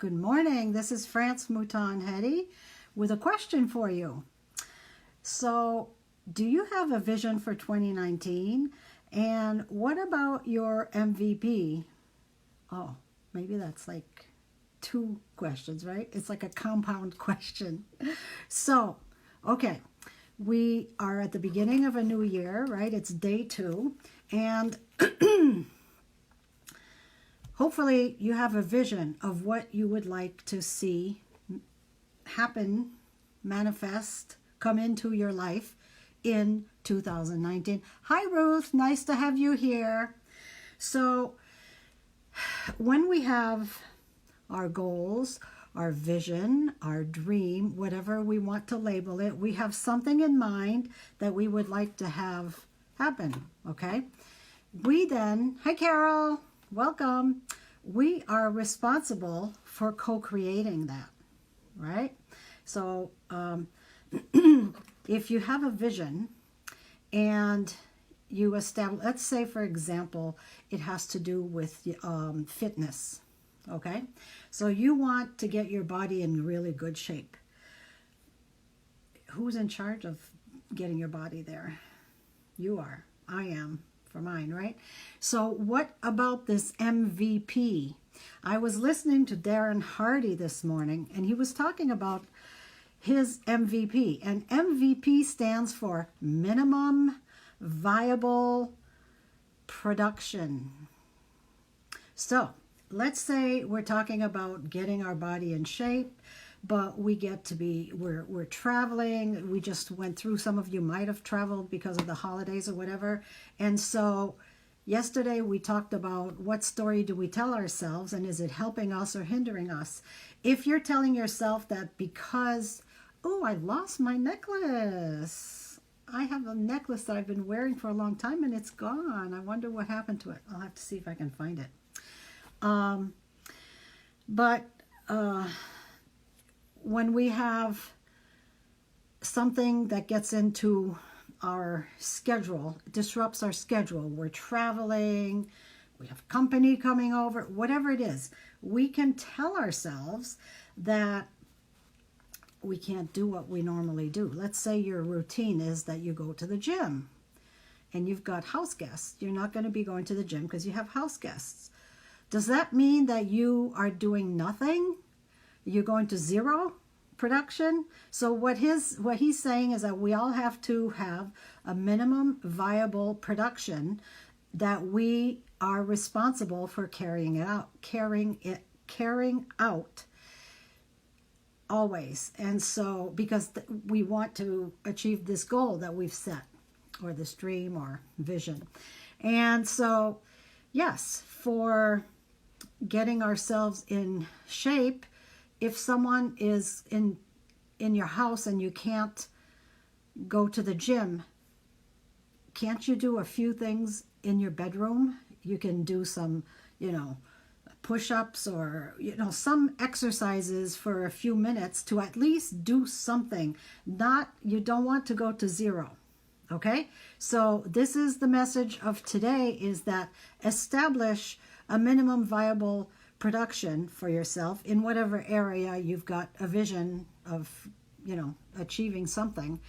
Good morning. This is France Mouton Hetty with a question for you. So, do you have a vision for 2019? And what about your MVP? Oh, maybe that's like two questions, right? It's like a compound question. So, okay, we are at the beginning of a new year, right? It's day 2. And hopefully you have a vision of what you would like to see happen, manifest, come into your life in 2019. Hi, Ruth. Nice to have you here. So when we have our goals, our vision, our dream, whatever we want to label it, we have something in mind that we would like to have happen, okay? We then, hi, Carol. Welcome. We are responsible for co-creating that, right? So if you have a vision and you establish, let's say, for example, it has to do with fitness, okay? So you want to get your body in really good shape. Who's in charge of getting your body there? You are. I am. For mine, right? So what about this MVP? I was listening to Darren Hardy this morning, and he was talking about his MVP. And MVP stands for minimum viable production. So let's say we're talking about getting our body in shape, but we get to be, we're traveling. We just went through, some of you might have traveled because of the holidays or whatever. And so yesterday we talked about what story do we tell ourselves, and is it helping us or hindering us? If you're telling yourself that because, oh, I lost my necklace. I have a necklace that I've been wearing for a long time and it's gone. I wonder what happened to it. I'll have to see if I can find it. When we have something that gets into our schedule, disrupts our schedule, we're traveling, we have company coming over, whatever it is, we can tell ourselves that we can't do what we normally do. Let's say your routine is that you go to the gym and you've got house guests. You're not going to be going to the gym because you have house guests. Does that mean that you are doing nothing? You're going to zero production? So what he's saying is that we all have to have a minimum viable production that we are responsible for carrying out always. And so because we want to achieve this goal that we've set, or this dream or vision. And so yes, for getting ourselves in shape, if someone is in your house and you can't go to the gym, can't you do a few things in your bedroom? You can do some, push-ups or, some exercises for a few minutes to at least do something. You don't want to go to zero. Okay? So this is the message of today, is that establish a minimum viable production for yourself in whatever area you've got a vision of, achieving something.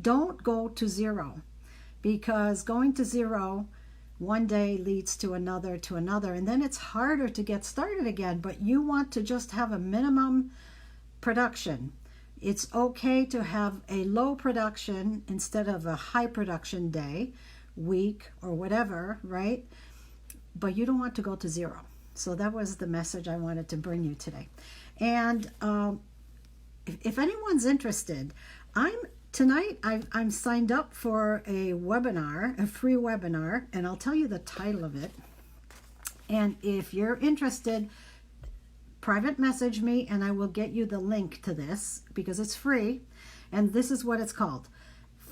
Don't go to zero, because going to zero one day leads to another, and then it's harder to get started again. But you want to just have a minimum production. It's okay to have a low production instead of a high production day, week, or whatever, right? But you don't want to go to zero. So that was the message I wanted to bring you today. And if anyone's interested, tonight I'm signed up for a webinar, a free webinar, and I'll tell you the title of it. And if you're interested, private message me and I will get you the link to this, because it's free. And this is what it's called: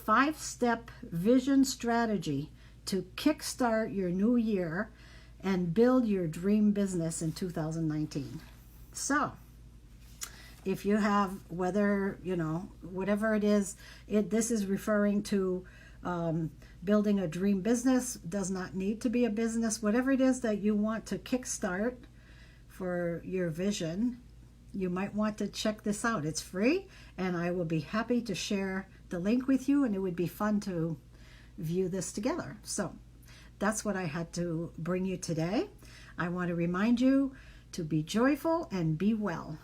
5-Step Vision Strategy to Kickstart Your New Year and Build Your Dream Business in 2019. So if you have, whether, whatever it is, this is referring to building a dream business, does not need to be a business, whatever it is that you want to kickstart for your vision, you might want to check this out. It's free, and I will be happy to share the link with you, and it would be fun to view this together. So that's what I had to bring you today. I want to remind you to be joyful and be well.